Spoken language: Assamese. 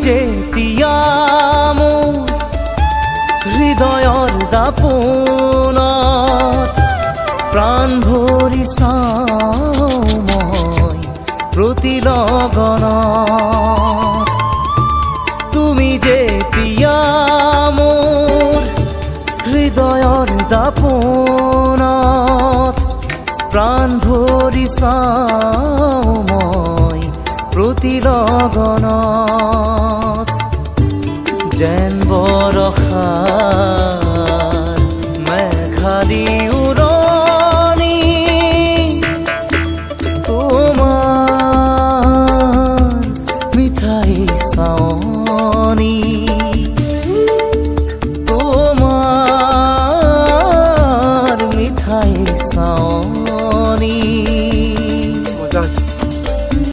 যেতিয়া মোৰ হৃদয়ৰ দাপোনত প্ৰাণ ভৰি চাওঁ মই প্ৰতি লগনত তুমি যেতিয়া মোৰ হৃদয়ৰ দাপোনত প্ৰাণ ভৰি চাওঁ মই প্ৰতি লগনত